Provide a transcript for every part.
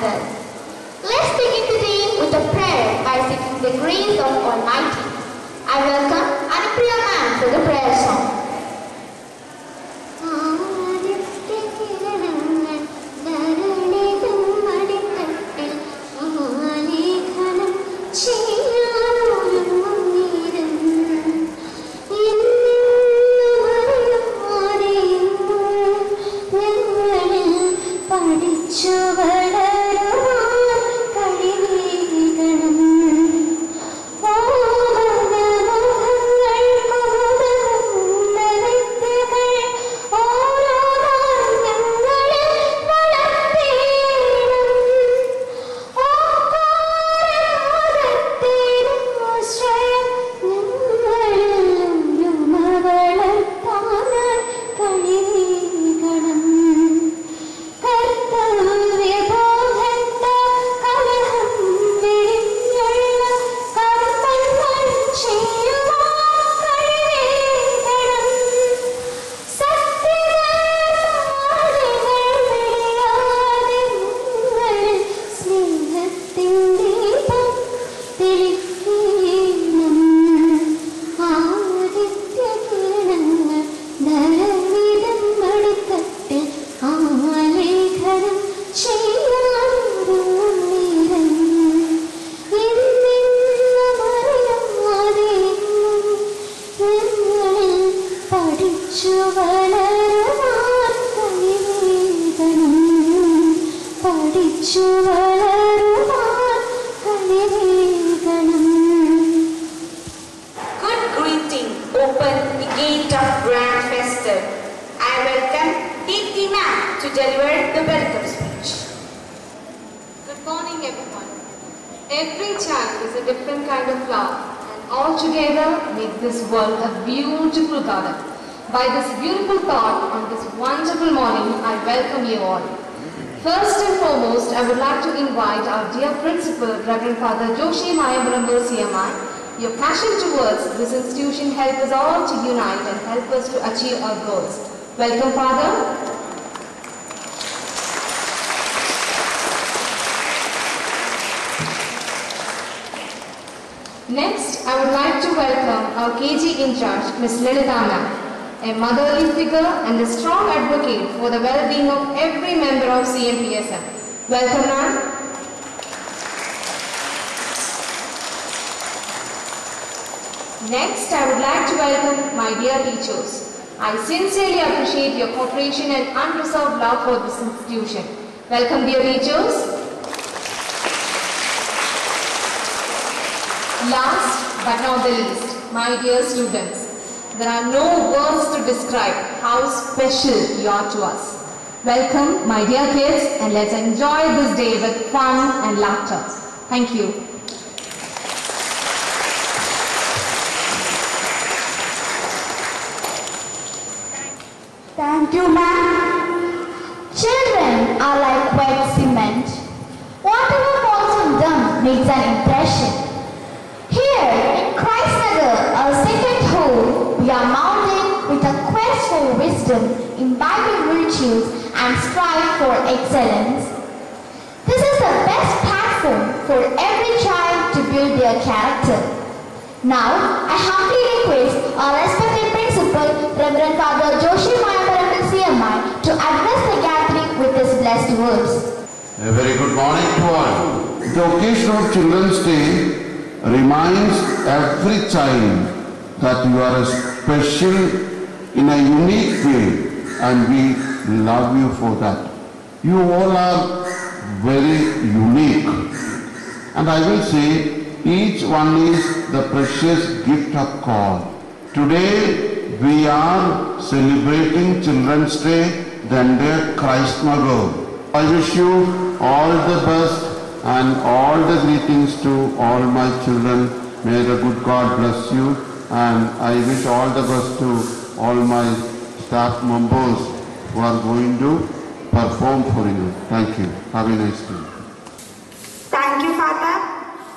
well. Let's begin today with a prayer by seeking the grace of Almighty. I welcome Anupriya ma'am for the prayer song. By this beautiful thought on this wonderful morning, I welcome you all. First and foremost, I would like to invite our dear principal, Reverend Father Joshi Mayabarambo CMI. Your passion towards this institution help us all to unite and help us to achieve our goals. Welcome, Father. Next, I would like to welcome our KG in charge, Ms. Lilita ma'am, a motherly figure and a strong advocate for the well-being of every member of CMPSM. Welcome, ma'am. Next, I would like to welcome my dear teachers. I sincerely appreciate your cooperation and unreserved love for this institution. Welcome, dear teachers. Last but not the least, my dear students, there are no words to describe how special you are to us. Welcome, my dear kids, and let's enjoy this day with fun and laughter. Thank you. Thank you, ma'am. Children are like wet cement. Whatever falls on them makes an impression. Here in Christ Nagar, our second home, we are mounted with a quest for wisdom, imbibing virtues, and strive for excellence. This is the best platform for every child to build their character. Now, I humbly request our respected principal, Reverend Father Joshi Mayabarambo CMI, to address the gathering with his blessed words. A very good morning to all. The occasion of Children's Day reminds every child that you are special in a unique way, and we love you for that. You all are very unique, and I will say each one is the precious gift of God. Today we are celebrating Children's Day, the entire Christ Nagar. I wish you all the best and all the greetings to all my children. May the good God bless you, and I wish all the best to all my staff members who are going to perform for you. Thank you. Have a nice day. Thank you, Father.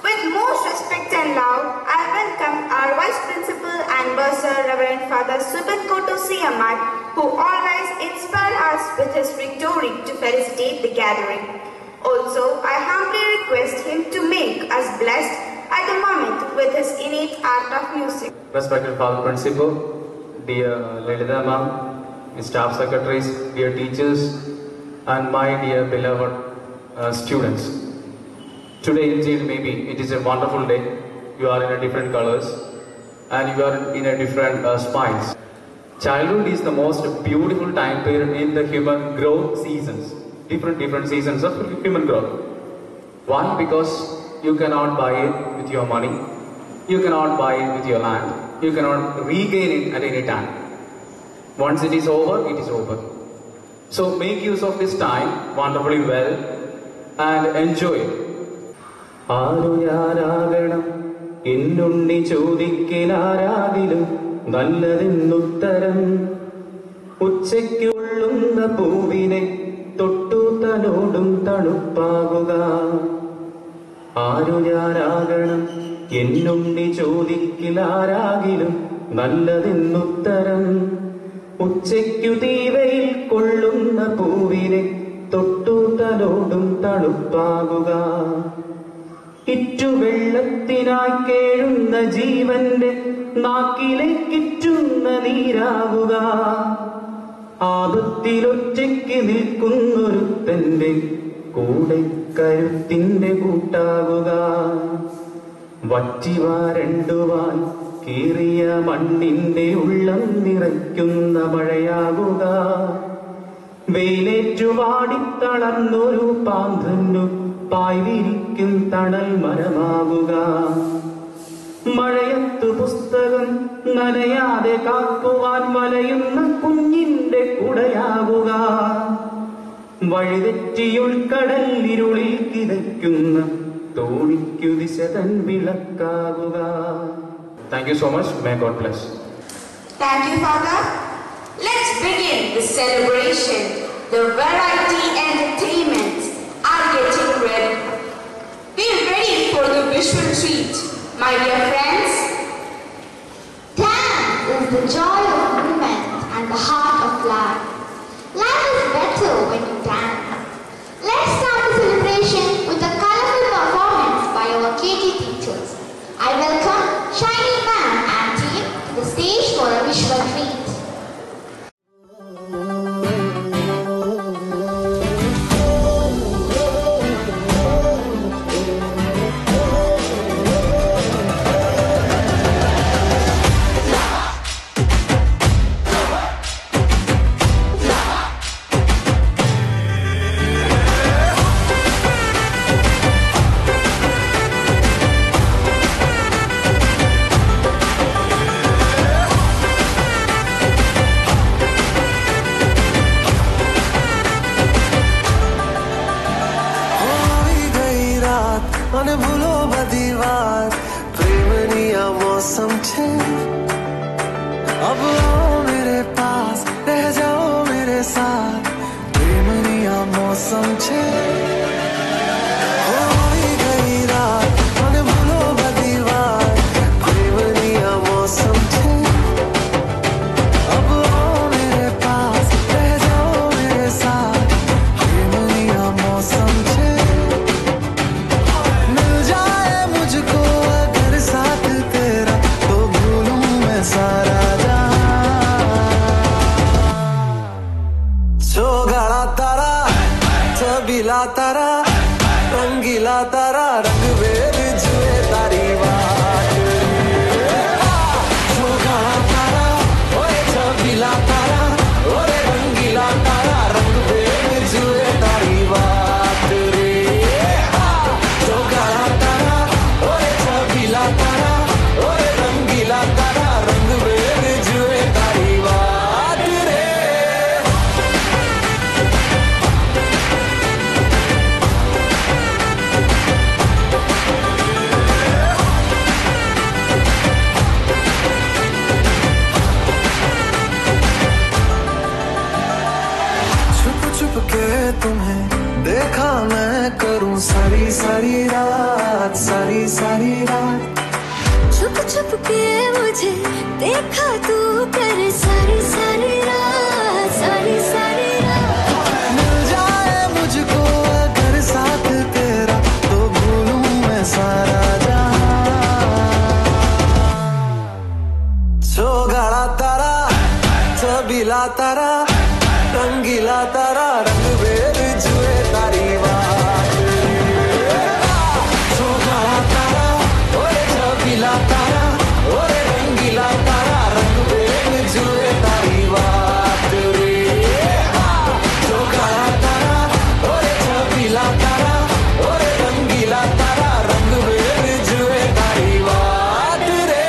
With most respect and love, I welcome our Vice Principal and Bursar, Reverend Father Subin Koto CMI, who always inspires us with his rhetoric to felicitate the gathering. Also, I humbly request him to make us blessed at the moment with his innate art of music. Respected Father Principal, dear Lalita Ma'am, staff secretaries, dear teachers, and my dear beloved students. Today indeed maybe it is a wonderful day. You are in a different colors and you are in a different smiles. Childhood is the most beautiful time period in the human growth seasons. Different seasons of human growth. One, because you cannot buy it with your money. You cannot buy it with your land. You cannot regain it at any time. Once it is over, it is over. So make use of this time wonderfully well and enjoy it. തൊട്ടു തലോടും തണുപ്പാകുക ആരു ഞാനാകണം എന്നുണ്ണി ചോദിക്കിലാരാകിലും നല്ലതെന്നുത്തരം ഉച്ചയ്ക്കു തീവയിൽ കൊള്ളുന്ന പൂവിനെ തൊട്ടു തലോടും തണുപ്പാകുക ഇറ്റുവെള്ളത്തിനായി കേഴുന്ന ജീവന്റെ നാക്കിലേക്കിറ്റുന്ന നീരാകുക ആപത്തിലൊറ്റയ്ക്ക് നിൽക്കുന്നൊരുത്തന്റെ കൂടെ കരുത്തിന്റെ കൂട്ടാകുക വറ്റിവാരണ്ടുവാൻ കീറിയ മണ്ണിന്റെ ഉള്ളം നിറയ്ക്കുന്ന മഴയാകുക വെയിലേറ്റുവാടിത്തളർന്നൊരു പാന്തന്നു പായ്വിരിക്കും തണൽ മരമാകുക മഴയത്തു പുസ്തകം നനയാതെ കാക്കുവാൻ വലയുന്ന കുഞ്ഞിന്റെ കുടയാകുക വഴിതെറ്റിയുൾക്കടലിരുളിൽ കിതയ്ക്കുന്ന തോണിക്കു ദിശ തൻ വിളക്കാകുക. Thank you so much. May God bless. Thank you, Father. Let's begin the celebration. The variety entertainments are getting ready. Be ready for the visual treat. My dear friends, dance is the joy of movement and the heart of life. Life is better when you dance. Let's start the celebration with a colorful performance by our KG teachers. I welcome Shiny Man and team to the stage for a visual treat. अब आओ मेरे पास रह जाओ मेरे साथ प्रेमनिया मौसम छे हो गई रात मन भूलो बदीवार प्रेमनिया मौसम छे अब आओ मेरे पास रह जाओ मेरे साथ प्रेमनिया मौसम छे मिल जाए मुझको अगर साथ तेरा तो भूलूं मैं सारा छबीला तारा रंगीला तारा रंग वेद जुए तारी बात तारा ओए छबीला तारा ओरे रंगीला तारा रंग वेद जुए तारी बात रे तारा ओए छबीला तारा ओरे रंगीला तारा रंग वेद जुए तारी बात रे तुम्हें देखा मैं करूं सारी सारी रात छुप छुप के मुझे देखा तू कर सारी सारी रात मिल जाए मुझको अगर साथ छबीला तारा रंगीला तारा रंग बेर जुए तारी बात सोनारा तारा ओए छबीला तारा ओए रंगीला तारा रंग बेर जुए तारी बात रे सोनारा तारा ओए छबीला तारा ओए रंगीला तारा रंग बेर जुए तारी बात रे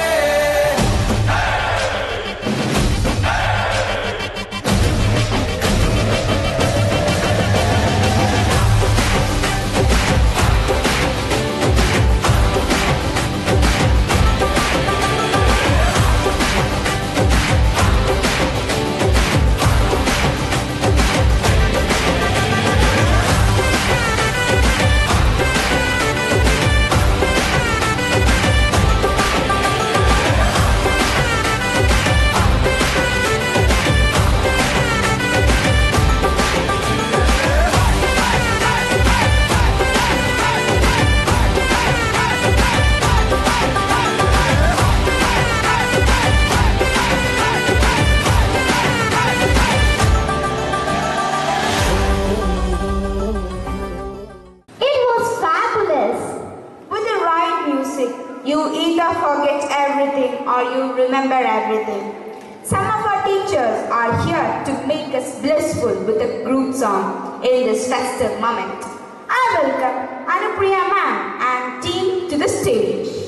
It was fabulous. With the right music, you either forget everything or you remember everything. Some of our teachers are here to make us blissful with a group song in this festive moment. I welcome Anupriya ma'am and team to the stage.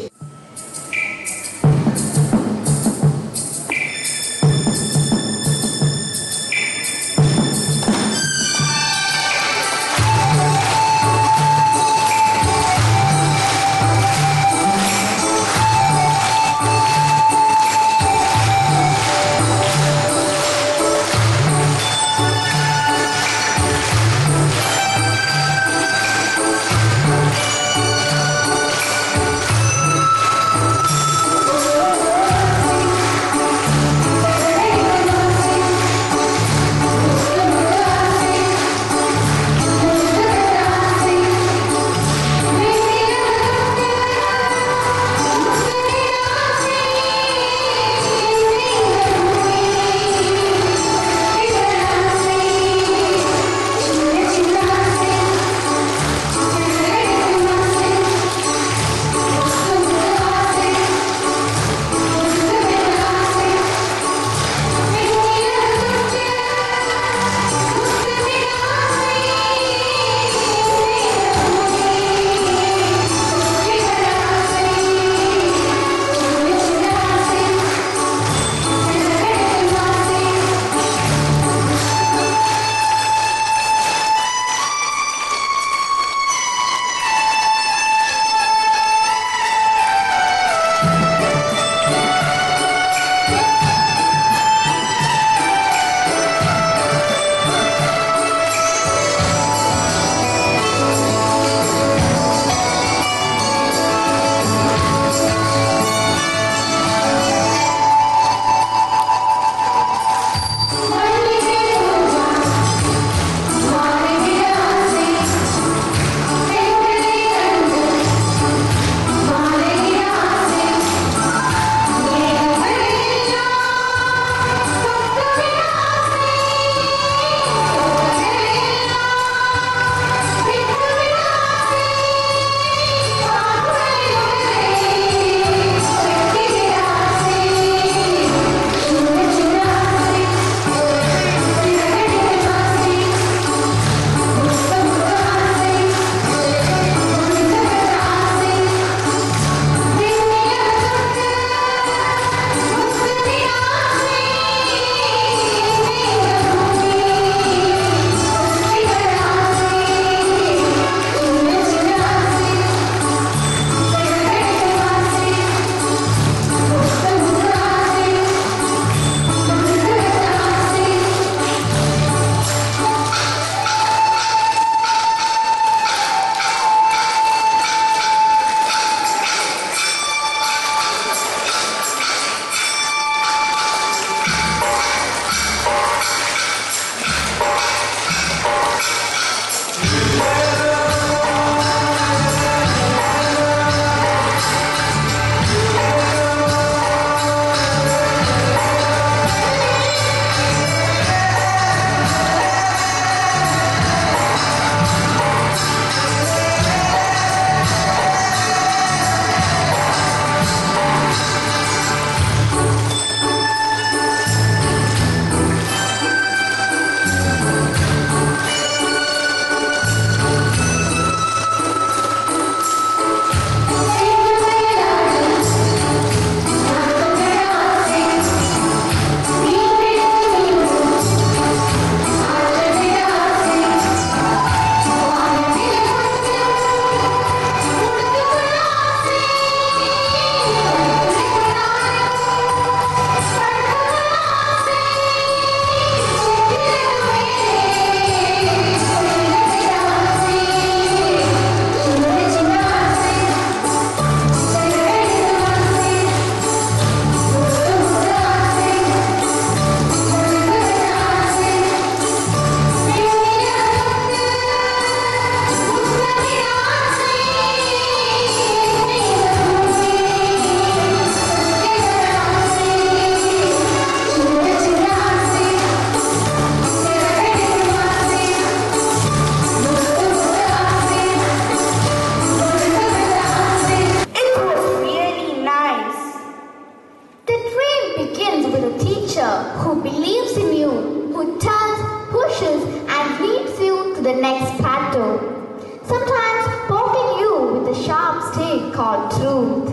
called truth.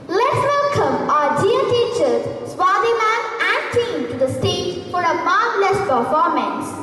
Let's welcome our dear teachers, Swati ma'am and team to the stage for a marvelous performance.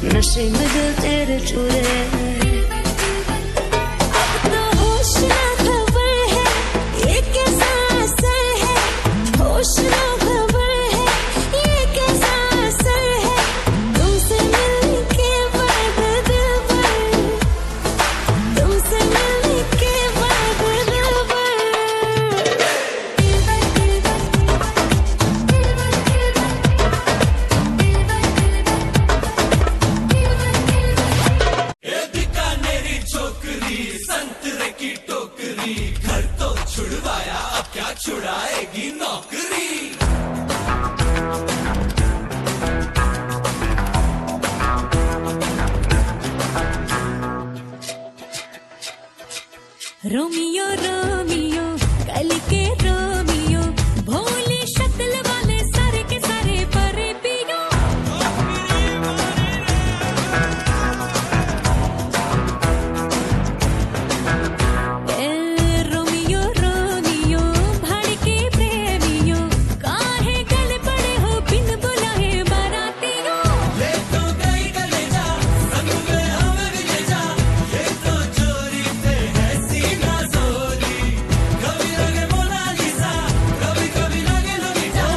नशे में दिल तेरे चूरे अब तो होश ना खबर है ये कैसा असर है होश ना खबर है ये कैसा असर है तुमसे मिलने के बाद दिल भर तुमसे मिलने के बाद दिल छुड़ाएगी नौकरी रोमियो रोमियो कल के रोमियो भोली शक्ल वाले सारे के सारे परे पियो रोमियो रोमियो भड़के प्रेमियो काहे गले पड़े हो बिन बुलाए बारातियों ले तो गई कलेजा संग में हमें भी ले जा ये तो चोरी से है सीना जोरी कभी लगे मोनालिसा कभी कभी लगे लोलिता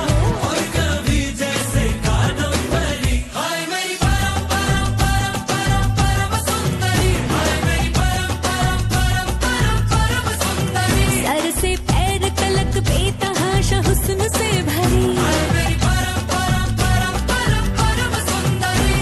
और कभी जैसे कादम्बरी हाय मेरी परम परम परम परम परम सुंदरी हाय मेरी परम परम परम परम परम सुंदरी सर से पैर तलक बेतहाशा हुस्न से भरी हाय मेरी परम परम परम परम परम सुंदरी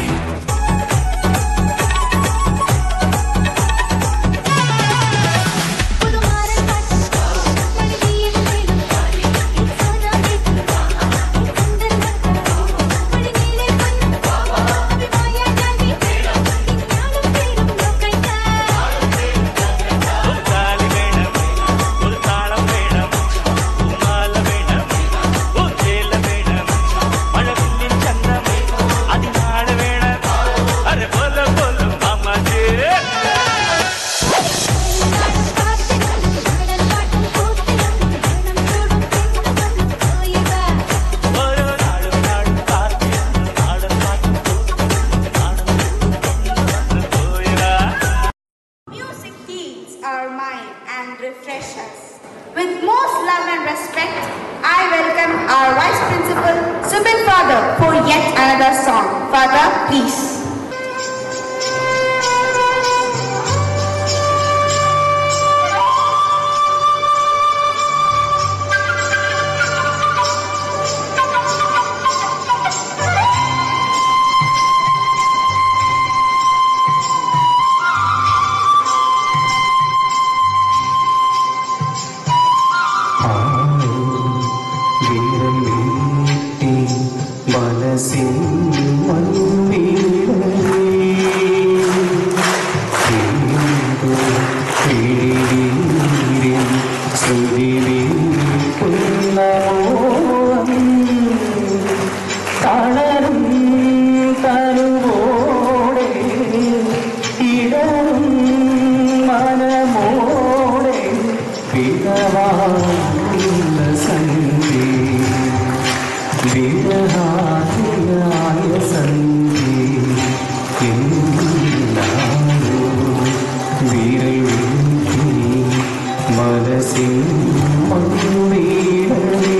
Music heals our mind and refresh us. With most love and respect, I welcome our Vice Principal, Subin Father, for yet another song. Father, please. തളരും തരുവോടെ ഇടറും മനമോടെ വിടവാങ്ങുന്ന സന്ധി വിരഹായ സന്ധി എന്നാരോ വിരൽ വീഴ്ത്തി മനസ്സിൽ മണ്ണുവീഴേ.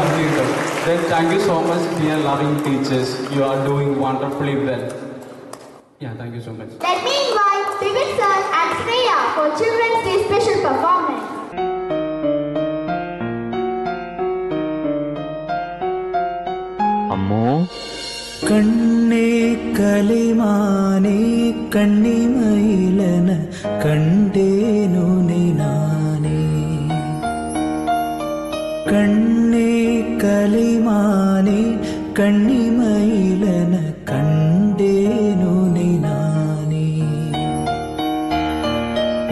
Thank you so much, dear loving teachers. You are doing wonderfully well. Yeah, thank you so much. Let me invite Divit Sir and Shreya for Children's Day special performance. കണ്ണേ കലിമാനേ കണ്ണിമയിലന കണ്ടേനു നാനേ കണ്ണേ കലിമാനേ കണ്ണിമയിലന കണ്ടേനു നാനേ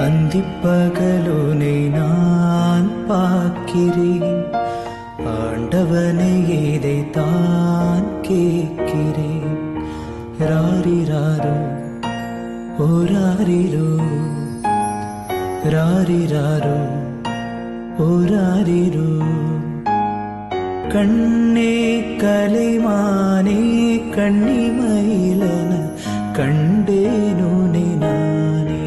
அந்திப்பகலுனை நான் பார்க்கிறேன் ஆண்டவனை இதைத்தான் கேட்கிறேன் ராரிராரோ ஓராரிரோ ராரிராரோ ஓராரிரோ கண்ணே கலைமானே கண்ணிமயிலன கண்டேனு நானே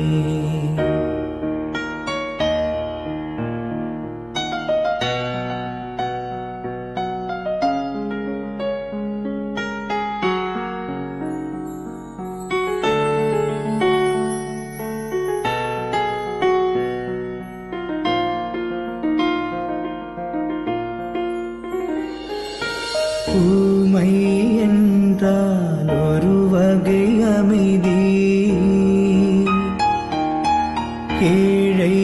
ஊமை என்றால் ஒரு வகை அமைதி, ஏழை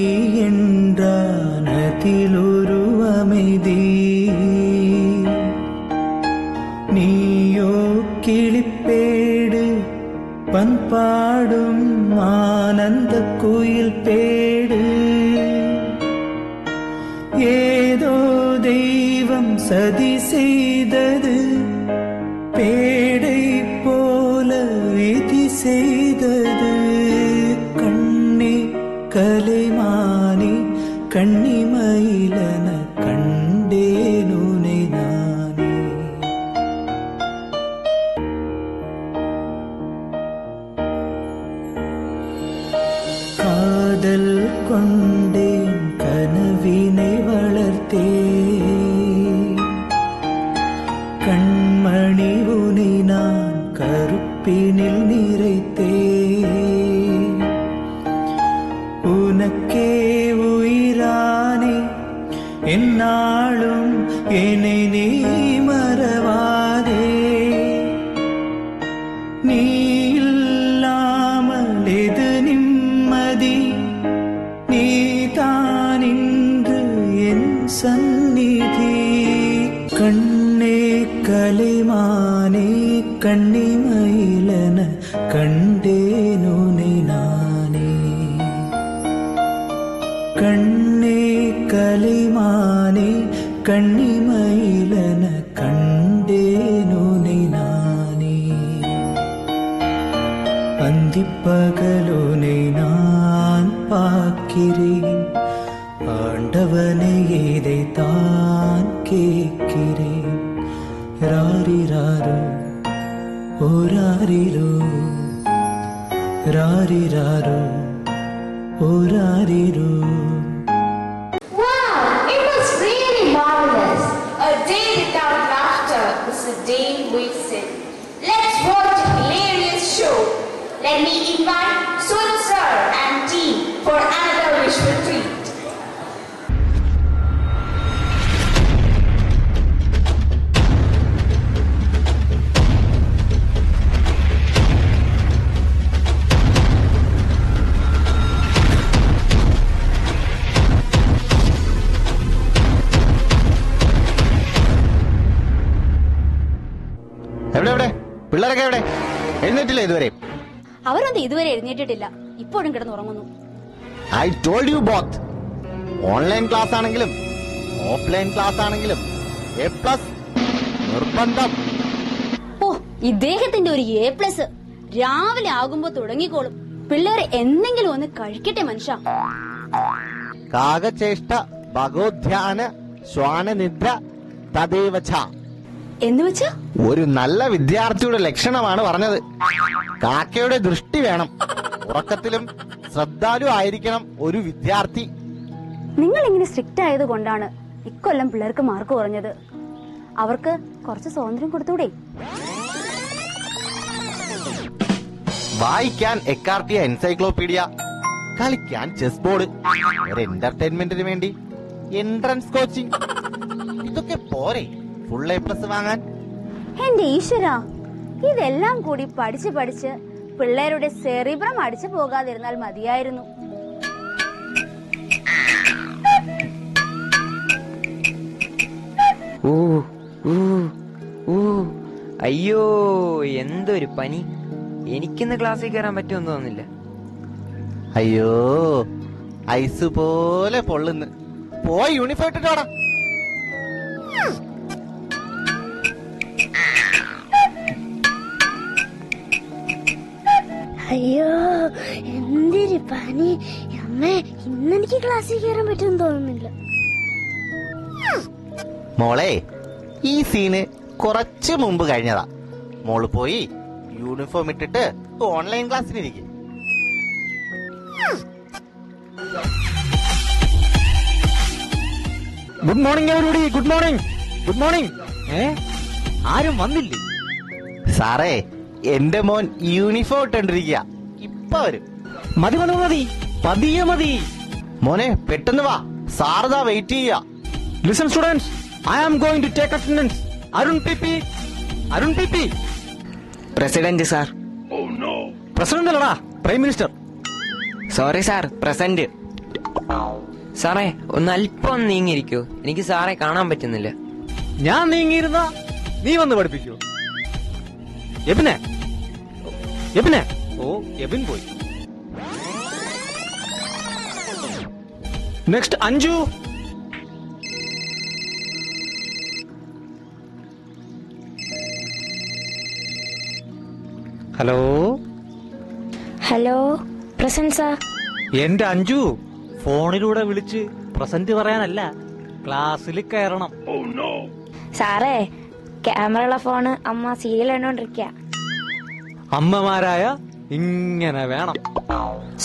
என்றால் அதில் ஒரு அமைதி. நீயோ கிளிப்பேடு பண்பாடும் ஆனந்த குயில் பேடு, ஏதோ தெய்வம் சதி செய்தது, பேடை போல விதி செய்தது. கண்ணே கலைமானே கண்ணிமயிலன கண்டேனுனை நானே. காதல் கொண்டேன் கனவினை வளர்த்தேன், கண்மணி உனை நான் கருப்பினில் நிறைத்தேன். உனக்கே உயிரானே என்னாலும் என்னை நீ மறவாதே. நீ இல்லாமல் எது நிம்மதி, நீ தான் இன்று என் சந்நிதி. கண்ணே கலைமானே கண்ணிமயிலன கண்டேனுனை நானே. கண்ணே கலைமானே கண்ணிமயிலன கண்டேனுனை நானே. அந்திப்பகலுனை நான் பார்க்கிறேன், ஆண்டவனை இதைத்தான் கேட்கிறேன். ராரிராரோ ஓராரிரோ ராரிராரோ ஓராரிரோ. Wow, it was really marvelous. A day without laughter is a day wasted. Let's watch a hilarious show. Let me invite Sun Sir and team for another visual treat. എവിടെ പിള്ളേരൊക്കെ എവിടെ? എഴുന്നേറ്റില്ല ഇതുവരെ? അവരൊന്നും ഇതുവരെ എഴുന്നേറ്റിട്ടില്ല, ഇപ്പോഴും കിടന്നുറങ്ങുന്നു. I told you both, online class ആണെങ്കിലും ഓഫ്ലൈൻ ക്ലാസ് ആണെങ്കിലും A+ നിർബന്ധം. ഓ, ഇദ്ദേഹത്തിന്റെ ഒരു A+ രാവിലെ ആകുമ്പോ തുടങ്ങിക്കോളും. പിള്ളേരെ എന്തെങ്കിലും ഒന്ന് കഴിക്കട്ടെ മനുഷ്യ. കാകചേഷ്ട ഭഗോധ്യാന ശ്വാനനിദ്ര തദേവച എന്ന് വെച്ചാ ഒരു നല്ല വിദ്യാർത്ഥിയുടെ ലക്ഷണമാണ് പറഞ്ഞത്. കാക്കയുടെ ദൃഷ്ടി വേണം, ഉറക്കത്തിലും ശ്രദ്ധാലു ആയിരിക്കണം ഒരു വിദ്യാർത്ഥി. നിങ്ങൾ ഇങ്ങനെ സ്ട്രിക്റ്റ് ആയത് കൊണ്ടാണ് ഇക്കൊല്ലം പിള്ളേർക്ക് മാർക്ക് കുറഞ്ഞത്. അവർക്ക് കുറച്ച് സ്വാതന്ത്ര്യം കൊടുത്തൂടെ? വായിക്കാൻ എക്കാർട്ടിയ എൻസൈക്ലോപീഡിയ, കളിക്കാൻ ചെസ് ബോർഡ്, ഒരു എന്റർടൈൻമെന്റിന് വേണ്ടി എൻട്രൻസ് കോച്ചിങ്, ഇതൊക്കെ പോരെ ഫുൾ A+ വാങ്ങാൻ? എന്റെ ഈശ്വര, ഇതെല്ലാം കൂടി പഠിച്ച് പഠിച്ച് പിള്ളേരുടെ സെറിബ്രം അടിച്ചു പോകാതിരുന്നാൽ മതിയായിരുന്നു. അയ്യോ, എന്തൊരു പനി. എനിക്കിന്ന് ക്ലാസ്സിൽ കയറാൻ പറ്റുമെന്ന് തോന്നുന്നില്ല. അയ്യോ, ഐസ് പോലെ പൊള്ളുന്നു. പോയി യൂണിഫോം ഇട്ടിട്ടോടാ. അയ്യോ, എന്തൊരു പനി. അമ്മേ, ഇന്നെനിക്ക് ക്ലാസ്സിൽ കയറാൻ പറ്റുമെന്ന് തോന്നുന്നില്ല. മോളെ, ഈ സീന് കുറച്ച് മുമ്പ് കഴിഞ്ഞതാ. മോള് പോയി യൂണിഫോം ഇട്ടിട്ട് ഓൺലൈൻ ക്ലാസ്സിലിരിക്കും. Good morning everybody. Good morning. Good morning. ആരും വന്നില്ലേ? സാറേ, എന്റെ മോൻ യൂണിഫോം ഇട്ടോണ്ടിരിക്കുക. ഇപ്പൊ വരും. മതി മതി മതി, പതിയെ മതി. മോനെ, പെട്ടെന്ന് വാ, സാറതാ വെയിറ്റ് ചെയ്യാ. Listen students, I am going to take attendance. Arun P. Arun P. President sir. President അല്ലടാ, prime minister. Sorry sir, present. സാറേ, ഒന്ന് അല്പം നീങ്ങിയിരിക്കോ? എനിക്ക് സാറെ കാണാൻ പറ്റുന്നില്ല. ഞാൻ നീങ്ങിയിരുന്ന നീ വന്ന് പഠിപ്പിക്കൂ. എബിനെ. ഓ, എബിൻ പോയി. Next Anju. Hello. Hello, present sir. എന്റെ അഞ്ജു, ഫോണിലൂടെ വിളിച്ച് പ്രസന്റ് പറയാനല്ല, ക്ലാസ്സിൽ കയറണം. സാറേ, ക്യാമറയുള്ള ഫോണ് അമ്മ സീരിയൽ കണ്ടോണ്ടിരിക്ക. അമ്മമാരായ ഇങ്ങനെ വേണം.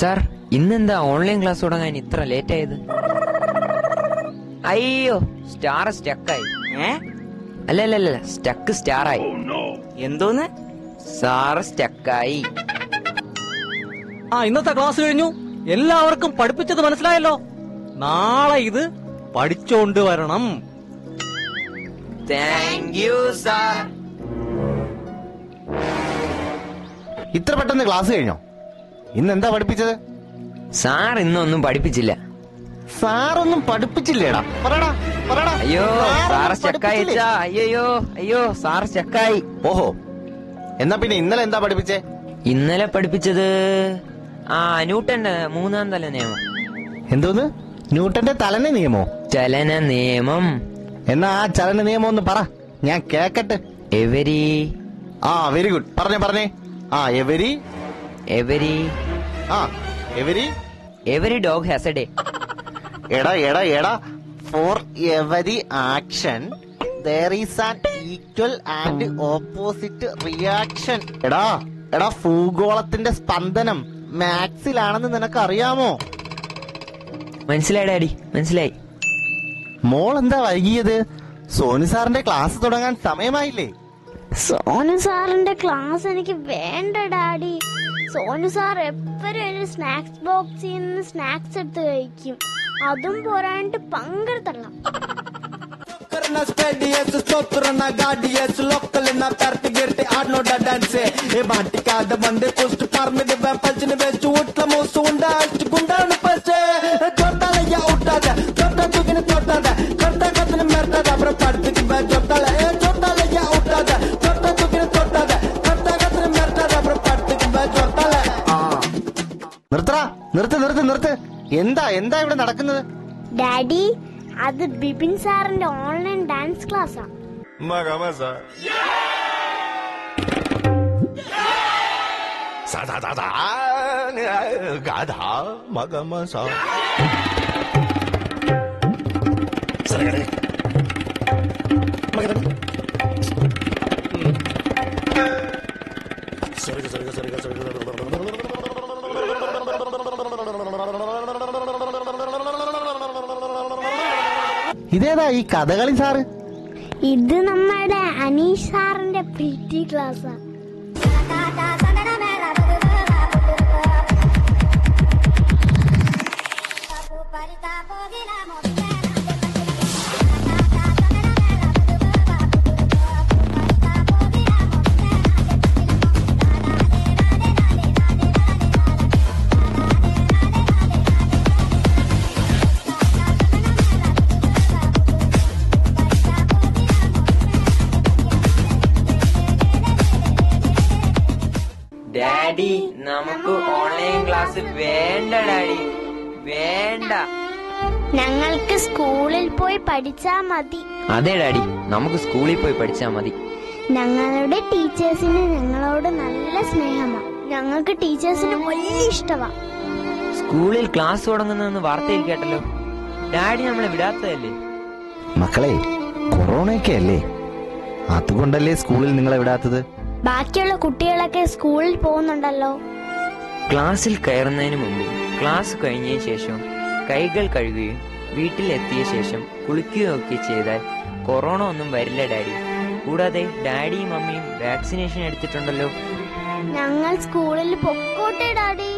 സാർ, ഇന്നെന്താ ഓൺലൈൻ ക്ലാസ് തുടങ്ങാൻ ഇത്ര ലേറ്റ് ആയത്? അയ്യോ, സ്റ്റാർ സ്റ്റക്കായി. അല്ലല്ല, സ്റ്റക്ക് സ്റ്റാറായി. എന്തോന്ന്? സാറ് സ്റ്റക്കായി. ഇന്നത്തെ ക്ലാസ് കഴിഞ്ഞു. എല്ലാവർക്കും പഠിപ്പിച്ചത് മനസ്സിലായല്ലോ. നാളെ ഇത് പഠിച്ചോണ്ട് വരണം. Thank you sir. ഇത്ര പെട്ടെന്ന് ക്ലാസ് കഴിഞ്ഞോ? ഇന്നെന്താ പഠിപ്പിച്ചത്? സാർ ഇന്നൊന്നും പഠിപ്പിച്ചില്ല. സാറൊന്നും പഠിപ്പിച്ചില്ലേടാ? പറയടാ. അയ്യോ, സാറ് സ്റ്റക്കായി. അയ്യോ, സാറ് സ്റ്റക്കായി. ഓഹോ, എന്നാ പിന്നെ ഇന്നലെ എന്താ പഠിപ്പിച്ചേ? ഇന്നലെ പഠിപ്പിച്ചത് ന്യൂട്ടന്റെ 3-ാം തല നിയമം. എന്തോന്ന്? ന്യൂട്ടന്റെ ചലന നിയമോ? ചലന നിയമം. എന്നാ ആ ചലന നിയമം ഒന്ന് പറ, ഞാൻ കേക്കട്ടെ. എവരി. Very good. പറഞ്ഞേ. Every. Every dog has a day. എടാ, for every action there is an equal and opposite reaction. എടാ, ഭൂഗോളത്തിന്റെ സ്പന്ദനം മാത്സിലാണെന്ന് നിനക്കറിയാമോ? മനസ്സിലായി ഡാഡി, മനസ്സിലായി. മോൾ എന്താ വൈകിയത്? സോനു സാറിന്റെ ക്ലാസ് തുടങ്ങാൻ സമയമായില്ലേ? സോനു സാറിന്റെ ക്ലാസ് എനിക്ക് വേണ്ട ഡാഡി. സോനു സാർ എപ്പോഴും സ്നാക്സ് ബോക്സിൽ നിന്ന് സ്നാക്സ് എടുത്ത് കഴിക്കും. അതും പോരാണ്ട് പങ്കെടുത്തല്ല. ಬಂದೆ ಪೋಸ್ಟ್ ಪಾರ್ಮಿದ ಪಂಚಿನ ವೆಚ್ಚು ಉಟ್ಲ ಮೋಸು ಉಂಡಾಷ್ಟು ಗುಂಡಾಣ ಪಸೆ ಜೊಟ್ಟಾಲ ಊಟದ ಜೊಟ್ಟ ತುಗಿನ ಜೊಟ್ಟದ ಕರ್ತ ಕತ್ತನ ಮೆರ್ತದ ಅಬ್ರ ಪಡ್ತಿಗೆ ಜೊಟ್ಟಾಲ ಜೊಟ್ಟಾಲ ಊಟದ ಜೊಟ್ಟ ತುಗಿನ ಜೊಟ್ಟದ ಕರ್ತ ಕತ್ತನ ಮೆರ್ತದ ಅಬ್ರ ಪಡ್ತಿಗೆ ಜೊಟ್ಟಾല. നിർത്ത്. എന്താ ഇവിടെ നടക്കുന്നത്? ഡാഡി, അത് ബിപിൻ സാറിന്റെ ഓൺലൈൻ ഡാൻസ് ക്ലാസ്സാ. ഇതേതാ ഈ കഥകളി സാറ്? ഇത് നമ്മുടെ അനീഷ് സാറിന്റെ PT ക്ലാസ്സാ. നമുക്ക് ഓൺലൈൻ ക്ലാസ് വേണ്ട ഡാഡി, വേണ്ട. ഞങ്ങൾക്ക് സ്കൂളിൽ പോയി പഠിച്ചാ മതി. അതെ ഡാഡി, നമുക്ക് സ്കൂളിൽ പോയി പഠിച്ചാ മതി. ഞങ്ങളുടെ ടീച്ചേഴ്സിന് ഞങ്ങളോട് നല്ല സ്നേഹമാണ്. ഞങ്ങൾക്ക് ടീച്ചേഴ്സിന് വലിയ ഇഷ്ടമാ. സ്കൂളിൽ ക്ലാസ് തുടങ്ങുന്നെന്ന് വാർത്തയിൽ കേട്ടല്ലോ. ഡാഡി നമ്മളെ വിടാത്തതല്ലേ? മക്കളെ, കൊറോണയൊക്കെ അല്ലേ, അതുകൊണ്ടല്ലേ സ്കൂളിൽ നിങ്ങളെ വിടാത്തത്. ബാക്കിയുള്ള കുട്ടികളൊക്കെ സ്കൂളിൽ പോകുന്നുണ്ടല്ലോ. ക്ലാസ്സിൽ കയറുന്നതിന് മുമ്പും ക്ലാസ് കഴിഞ്ഞതിന് ശേഷം കൈകൾ കഴുകുകയും വീട്ടിലെത്തിയ ശേഷം കുളിക്കുകയും ഒക്കെ ചെയ്താൽ കൊറോണ ഒന്നും വരില്ല ഡാഡി. കൂടാതെ ഡാഡിയും മമ്മിയും വാക്സിനേഷൻ എടുത്തിട്ടുണ്ടല്ലോ. ഞങ്ങൾ സ്കൂളിൽ പൊക്കോട്ടെ ഡാഡി.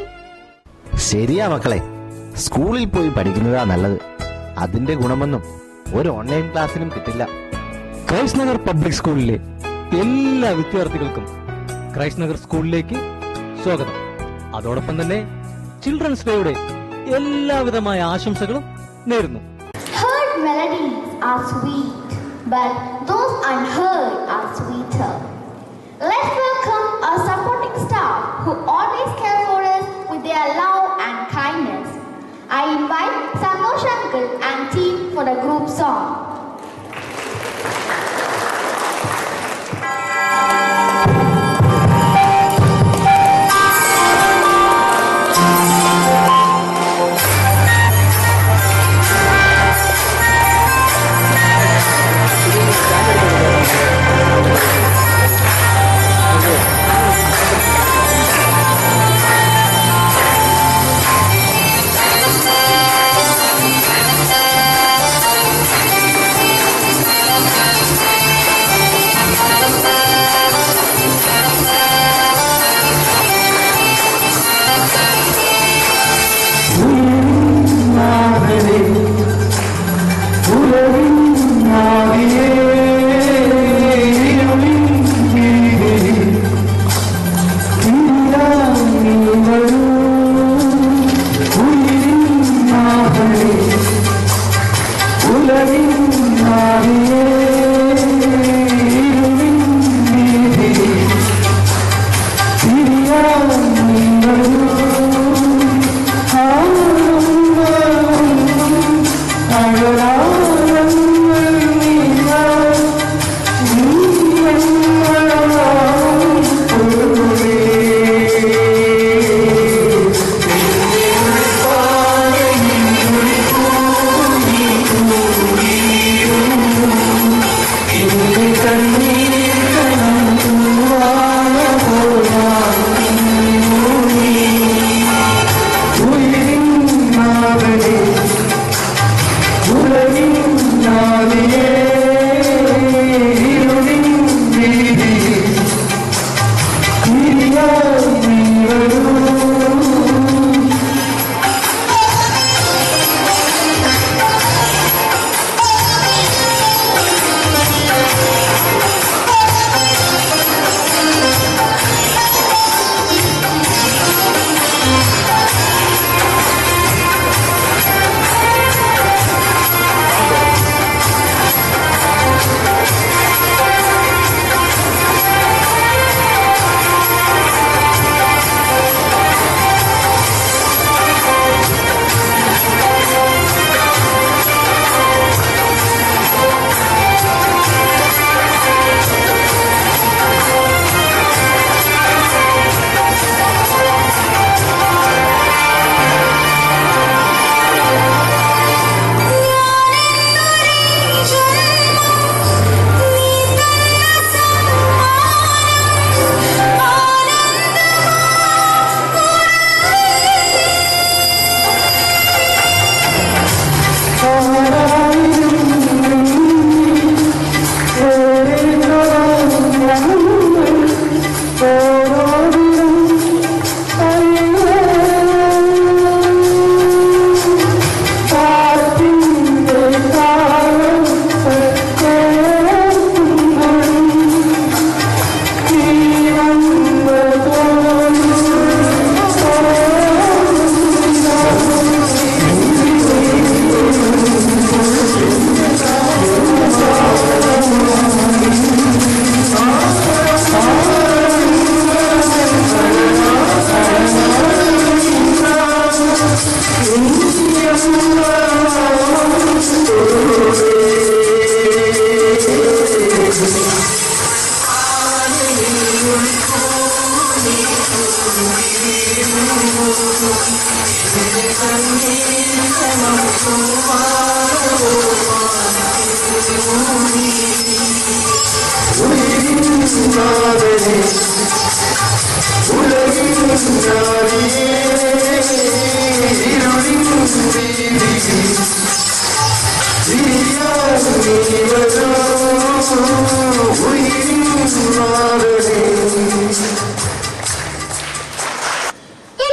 ശരിയാ മക്കളെ, സ്കൂളിൽ പോയി പഠിക്കുന്നതാ നല്ലത്. അതിന്റെ ഗുണമൊന്നും ഒരു ഓൺലൈൻ ക്ലാസ്സിനും കിട്ടില്ല. ക്രൈസ്റ്റ് നഗർ പബ്ലിക് സ്കൂളിലെ എല്ലാ വിദ്യാർത്ഥികൾക്കും ക്രൈസ്റ്റ് നഗർ സ്കൂളിലേക്ക് സ്വാഗതം. അതോടൊപ്പം തന്നെ ചിൽഡ്രൻസ് ഡേയുടെ എല്ലാവിധമായ ആശംസകളും നേരുന്നു. Heard melodies are sweet, but those unheard are sweeter. Let's welcome our supporting staff who always care for us with their love and kindness. I invite Santosh Uncle and team for the group song.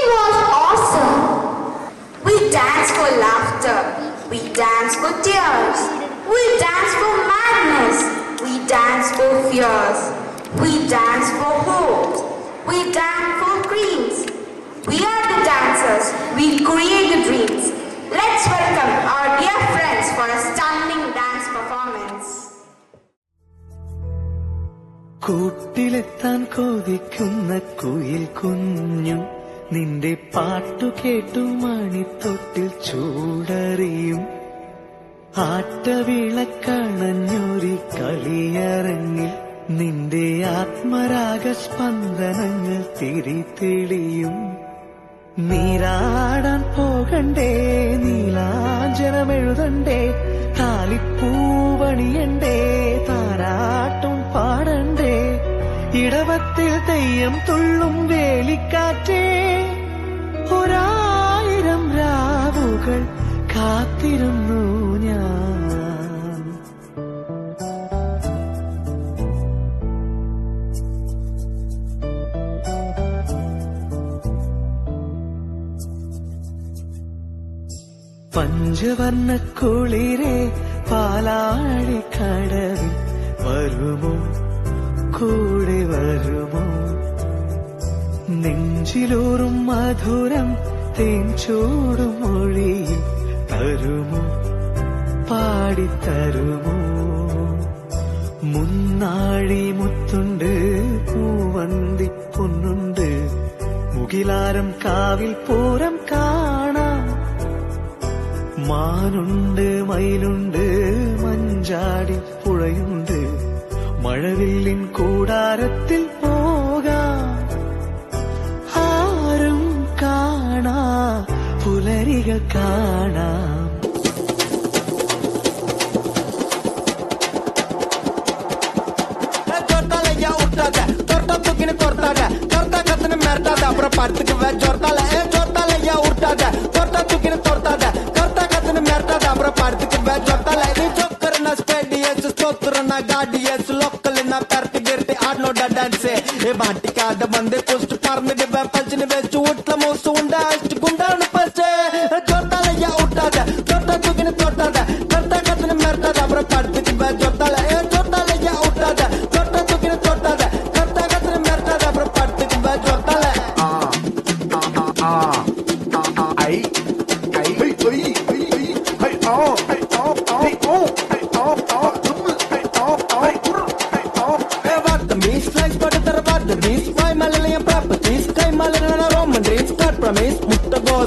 was awesome. We dance for laughter. We dance for tears. We dance for madness. We dance for fears. We dance for hope. We dance for dreams. We are the dancers. We create the dreams. Let's welcome our dear friends for a stunning dance performance. കൂട്ടിലെത്താൻ കൊതിക്കുന്ന കുയിൽ കുഞ്ഞും നിന്റെ പാട്ടു കേട്ടു മണിത്തൊട്ടിൽ ചൂടറിയും ആട്ടവിളക്കണഞ്ഞൊരു കളിയരങ്ങിൽ നിന്റെ ആത്മരാഗ സ്പന്ദനങ്ങൾ തിരിതെളിയും നീരാടാൻ പോകണ്ടേ നീലാഞ്ജനമെഴുതണ്ടേ താലിപ്പൂവണിയണ്ടേ താരാട്ടും പാടണ്ടേ ഇടവത്തിൽ തെയ്യം തുള്ളും വേലിക്കാറ്റേ ഒരായിരം രാവുകൾ കാത്തിരുന്നു ഞാൻ. പഞ്ചവർണ്ണ കുളിരേ പാലാഴിക്കടവിൽ വരുമോ കൂടെ വരുമോ നെഞ്ചിലൂറും മധുരം തേൻചൂടും മൊഴിയിൽ തരുമോ പാടിത്തരുമോ മുന്നാഴി മുത്തുണ്ട് പൂവന്തി പൊന്നുണ്ട് മുകിലാരം കാവിൽ പൂരം കാണാം മാനുണ്ട് മയിലുണ്ട് മഞ്ചാടി പുഴയുണ്ട് മഴവില്ലിൻ കൂടാരത്തിൽ പോകാം ആരും കാണാ പുലരികൾ കാണാം. அப்புறம் படுத்துக்கு ஜோர்த்தால ஜோர்த்தால ஐயா உருட்டாத தொட்டா தூக்கின்னு தொட்டாத கர்த்தா கத்துன்னு மிரட்டாத அப்புறம் படுத்துக்கு ஜோர்த்தால நீ ஜோக்கர்னா ஸ்பேடியஸ் ஸ்தோத்திரனா காடியஸ் லோக்கல்னா பரட்டி கிரட்டி ஆடனோட டான்ஸ் ஏ மாட்டிக்காத வந்து போஸ்ட் பறந்துட்டு பல்ச்சின்னு வச்சு வீட்டுல மோசு உண்டா அடிச்சு குண்டான்னு பச்சு ஜோர்த்தால ஐயா உருட்டாத தொட்டா தூக்கின்னு தொட்டாத கர்த்தா கத்துன்னு மிரட்டாத அப்புறம் படுத்துக்கு ஜோர்த்தால ஜோர்த்தால ஐயா உருட்டாத தொட்டா தூக்கின்னு தொட்டாத கர்த்தா கத்துன்னு மிரட்டாத அப்புறம் படுத்துக்கு ஜோர்த்தால.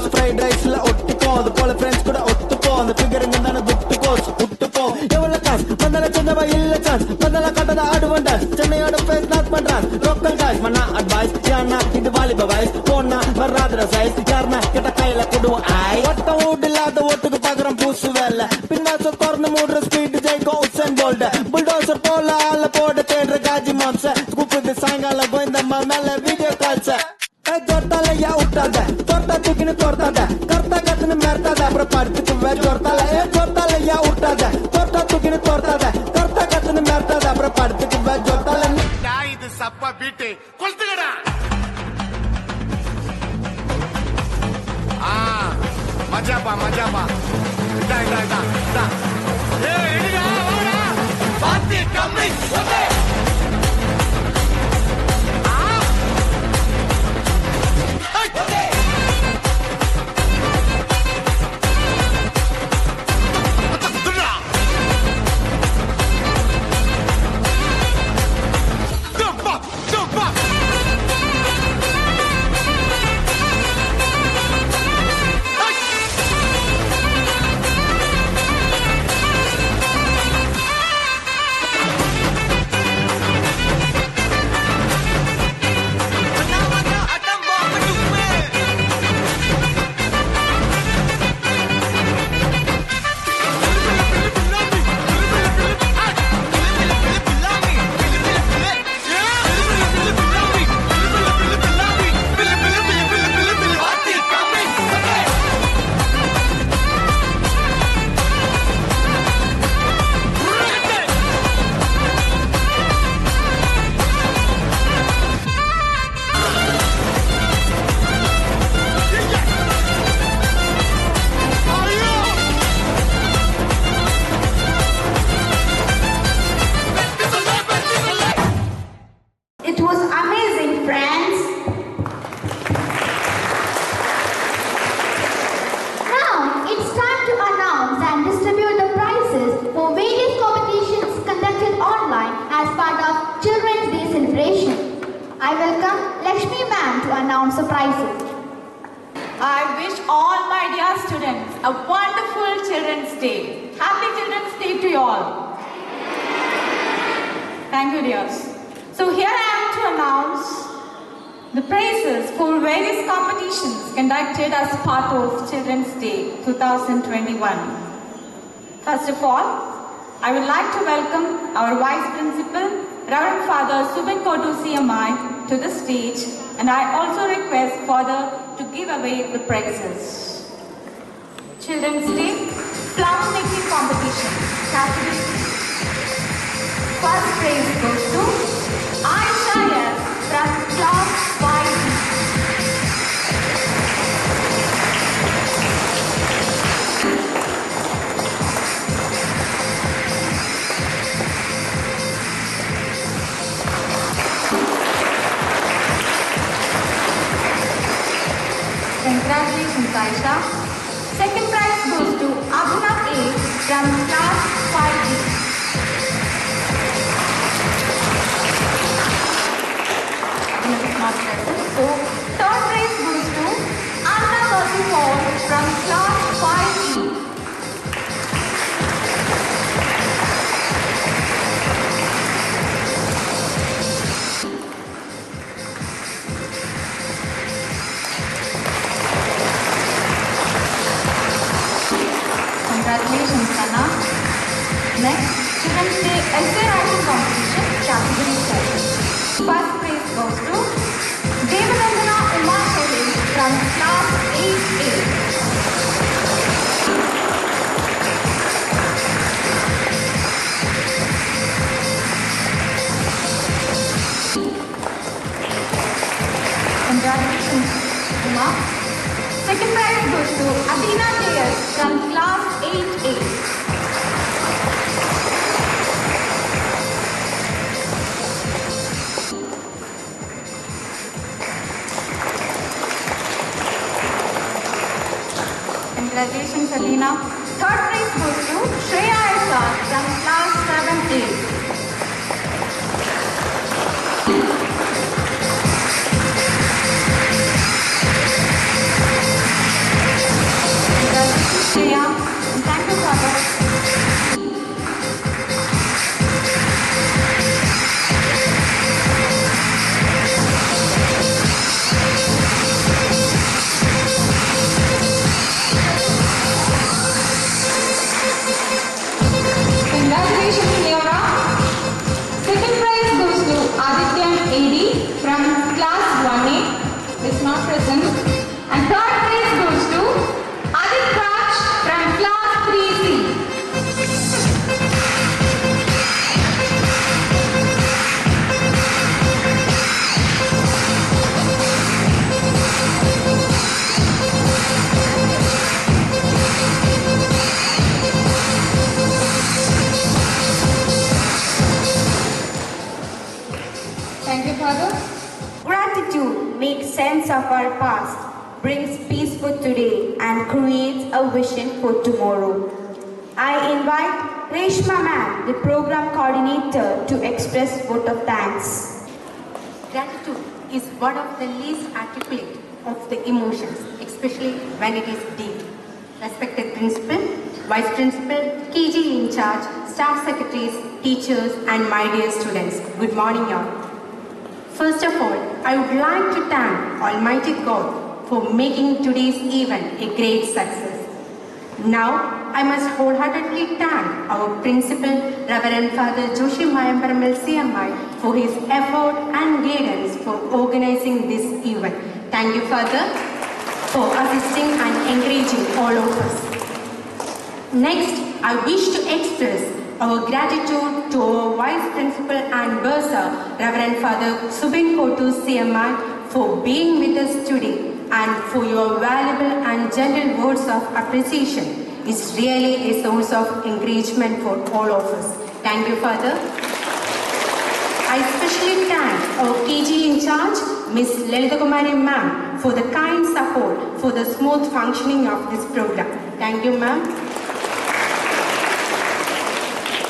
ஃப்ரைட் ரைஸ்ல ஒட்டிப்போ அது போல ஃப்ரெண்ட்ஸ் கூட ஒத்துப்போ அந்த ஃபிகருங்க தானே விட்டுப்போ விட்டுப்போ எவ்வளவு காசு வந்தால சின்னவா இல்ல சான்ஸ் வந்தால கட்டத ஆடுவண்டாஸ் சென்னையோட பேஸ் நாட் பண்றான் லோக்கல் காய்ஸ் மண்ணா அட்வைஸ் யாருனா இது வாலிப வயசு போனா வராதுற சைஸ் யாருனா கிட்ட கையில கொடுவோம் ஆய் ஒட்ட ஓடு இல்லாத ஓட்டுக்கு பாக்குறோம் பூசு வேலை பின்வாசம் திறந்து மூடுற ஸ்பீட் ஜெயிக்கும் உசேன் போல்ட் புல்டோசர் போல ஆள போட தேடுற காஜி மாம்ச கூப்பிட்டு சாயங்காலம் கோயந்தம்மா மேல வீடியோ கால்ஸ் ஜோர்த்தால யா உட்டாத தொட்டா தூக்கின்னு தொட்டாத கர்த்தா கத்துன்னு மிரட்டாத அப்புறம் படுத்துக்கு ஜோர்த்தால ஜோர்த்தால யா உட்டாத தொட்டா தூக்கின்னு தொட்டாத கர்த்தா கத்துன்னு மிரட்டாத அப்புறம் படுத்துக்கு ஜோர்த்தால. இது சப்பா பீட்டு கொளுத்துக்கடா. மஜாப்பா மஜாப்பா இதா இதா இதா இதா ரெடிடா வாடா பாத்தி கம்மி okay. I welcome Lakshmi ma'am to announce the prizes. I wish all my dear students a wonderful Children's Day. Happy Children's Day to you all. Thank you, dears. So here I am to announce the prizes for various competitions conducted as part of Children's Day 2021. First of all, I would like to welcome our Vice Principal, Reverend Father Subin Kotu CMI, to the stage, and I also request Father to give away the prizes. Children's Day Plum Making Competition category. First prize goes to Aisha S from Class 5B. Congratulations, Aisha. Second prize goes to Abhinav A from Class 5B. Abhinav is not present. So, third prize goes to Anna Mercy from Class 5E. Congratulations, Anna. Next, Children's Day Essay Writing Competition, Category 4. First prize goes to Devandana Uma Shole from Class 8A. Congratulations, Uma. Second prize goes to Athena JS from Class 8A. Congratulations, Alina. Third prize goes to Shreya Aisha from Class 7A. Shreya, and thank you, Father. Congratulations, Leora. Second prize goes to Adityan AD from Class 1A. Is not present. And third prize goes to Adit Raj from Class 3C. Thank you, Father. Gratitude makes sense of our past, brings peace for today, and creates a vision for tomorrow. I invite Reshma ma'am, the program coordinator, to express vote of thanks. Gratitude is one of the least articulate of the emotions, especially when it is deep. Respected Principal, Vice Principal, KG in charge, staff secretaries, teachers, and my dear students, good morning y'all. First of all, I would like to thank Almighty God for making today's event a great success. Now, I must wholeheartedly thank our Principal, Reverend Father Joshi Mayambaramal CMI, for his effort and guidance for organizing this event. Thank you, Father, for assisting and encouraging all of us. Next, I wish to express our gratitude to our Vice Principal and Bursar, Reverend Father Subin Kotu CMI, for being with us today and for your valuable and gentle words of appreciation. It's really a source of encouragement for all of us. Thank you, Father. I especially thank our KG in charge, Miss Lalita Kumari ma'am, for the kind support for the smooth functioning of this program. Thank you, ma'am.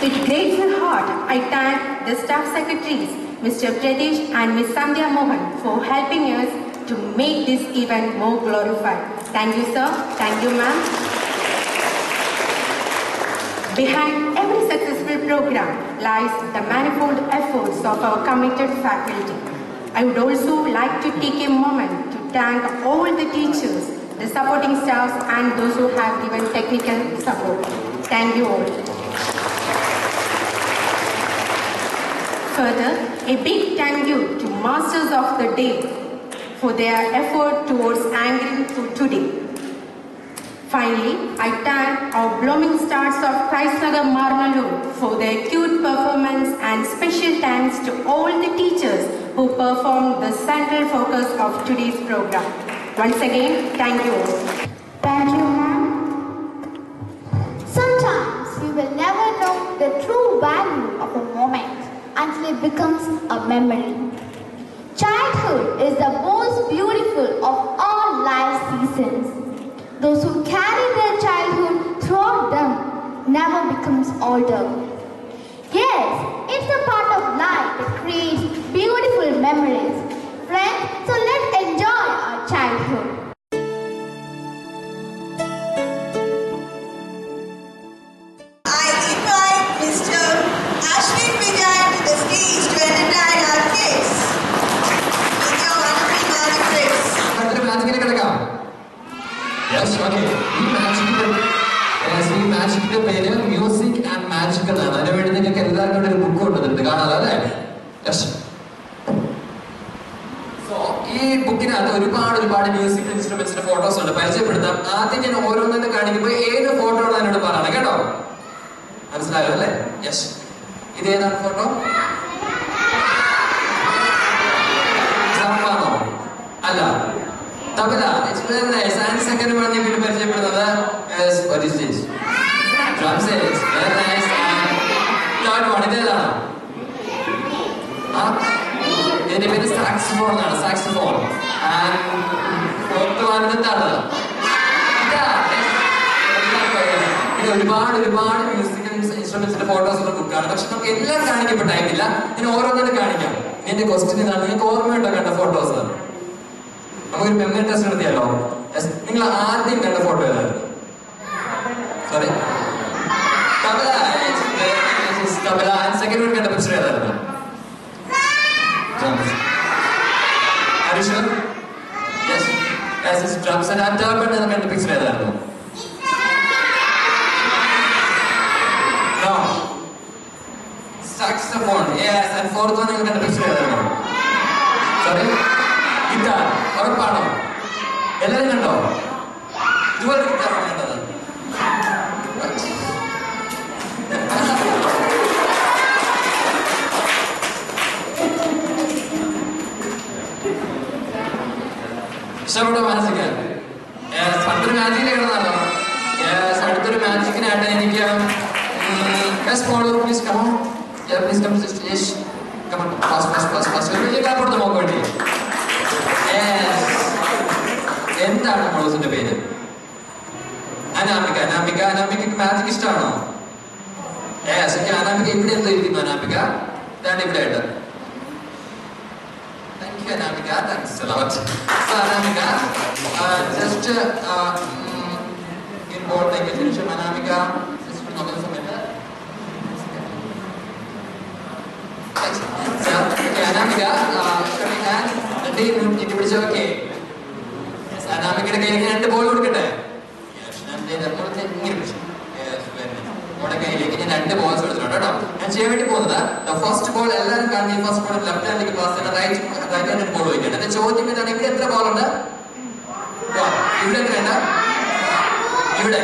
With grateful heart, I thank the staff secretaries, Mr. Pradesh and Ms. Sandhya Mohan for helping us to make this event more glorified. Thank you, sir. Thank you, ma'am. Behind every successful program lies the manifold efforts of our committed faculty. I would also like to take a moment to thank all the teachers, the supporting staffs, and those who have given technical support. Thank you all. Further, a big thank you to Masters of the Day for their effort towards anchoring to today. Finally, I thank our blooming stars of Christnagar Marnallur for their cute performance, and special thanks to all the teachers who performed the central focus of today's program. Once again, thank you all. Thank you, ma'am. Sometimes you will never know the true value of a moment until it becomes a memory. Childhood is the most beautiful of all life seasons. Those who carry their childhood throughout them never becomes older. Yes, it's a part of life that creates beautiful memories. Friends, so let's enjoy our childhood. I invite Mr. Ashwin Vijay to the stage to entertain our kids. With your wonderful magic tricks. Yes, okay. ഈ മാജിക്കിന്റെ പേര് music and magic എന്നാണ്. അതിനു വേണ്ടി നിങ്ങൾക്ക് എല്ലാവർക്കും ഒരു book കൊണ്ടുവന്നിട്ടുണ്ട്, കാണാലോ അല്ലേ? യെസ്. സോ ഈ ബുക്കിനകത്ത് ഒരുപാട് മ്യൂസിക്കൽ ഇൻസ്ട്രുമെന്റ്സിന്റെ ഫോട്ടോസ് ഉണ്ട്, പരിചയപ്പെടുത്താം. ആദ്യം ഞാൻ ഓരോന്നും കാണിക്കുമ്പോൾ ഏത് ഫോട്ടോ ആണ് എന്നോട് പറയണം കേട്ടോ. മനസ്സിലായോ അല്ലേ? യെസ്. ഇത് ഏതാണ് ഫോട്ടോ? ഡ്രമ്മാണോ? അല്ല, tabla. It's very nice. And second one ഞാൻ വീണ്ടും പരിചയപ്പെടുന്നത് what is this? Drum set. Very nice. And third one, ഇതേതാണ്? ഇതിന്റെ പേര് സാക്സിഫോൺ ആണ്. സാക്സിഫോൺ. ആൻഡ് ഫോർത്ത് വൺ എന്താണ്? ഇത് ഒരുപാട് മ്യൂസിക്കൽ ഇൻസ്ട്രുമെന്റ്സിന്റെ ഫോട്ടോസ് ഉള്ള ബുക്കാണ്. പക്ഷെ നമുക്ക് എല്ലാം കാണിക്കപ്പോൾ ടൈമില്ല. ഞാൻ ഓരോന്നും കാണിക്കാം. എന്റെ ക്വസ്റ്റ്യൻ ഇതാണ്, നിങ്ങൾക്ക് ഓർമ്മയുണ്ടോ കണ്ട ഫോട്ടോസ്? നമുക്കൊരു മെമ്മറി ടെസ്റ്റ് നടത്തിയാലോ? നിങ്ങൾ ആദ്യം കണ്ട ഫോട്ടോ ഏതായിരുന്നു? Sorry? Tabla. This is tabla. And second one kanda picture ഏതായിരുന്നു? Drums. Are you sure? Yes. Yes, it's drums. And third one kanda picture ഏതായിരുന്നു? No. Saxophone. Yes. And fourth one kanda picture ഏതായിരുന്നു? Sorry? Guitar. ഉറപ്പാണോ? എല്ലാവരും കണ്ടോ? ഇതുപോലെ guitar കണ്ടത്? ഇഷ്ടപ്പെട്ടോ മനസ്സിക്ക്? അടുത്തൊരു മാജിക്കിൽ കിടന്നാലോ? അടുത്തൊരു മാജിക്കിനായിട്ട് എനിക്ക് എന്താണ് മോളൂസിന്റെ പേര്? അനാമിക മാജിക് ഇഷ്ടമാണോ? അനാമിക ഇവിടെ എന്തോ ഇരിക്കുന്നു? അനാമിക ഇതാണ് ഇവിടെ ആയിട്ട്. Thank you, Anamika. Thanks a lot. So, Anamika, just in board language, Anamika, just for knowledge of it. Thanks. So, okay, Anamika, showing hands. The team, if you wish, okay. Yes, Anamika, the game, and the ball would get it. Yes, and then the whole thing, English. Yes, very nice. ഞാൻ 2 balls എടുത്തിട്ടുണ്ട് കേട്ടോ. ഞാൻ ചെയ്യാൻ വേണ്ടി പോകുന്നത് first ball എല്ലാവരും കാണുന്ന ഈ ഫസ്റ്റ് ബോൾ ലെഫ്റ്റ് ഹാൻഡിലേക്ക് പാസ് ചെയ്യണം, റൈറ്റ് ഹാൻഡിൽ ബോൾ വയ്ക്കണം. എന്റെ ചോദ്യം ഇതാണ്, ഇവിടെ എത്ര ബോൾ ഉണ്ട്? ഇവിടെ എത്രയുണ്ട്? ഇവിടെ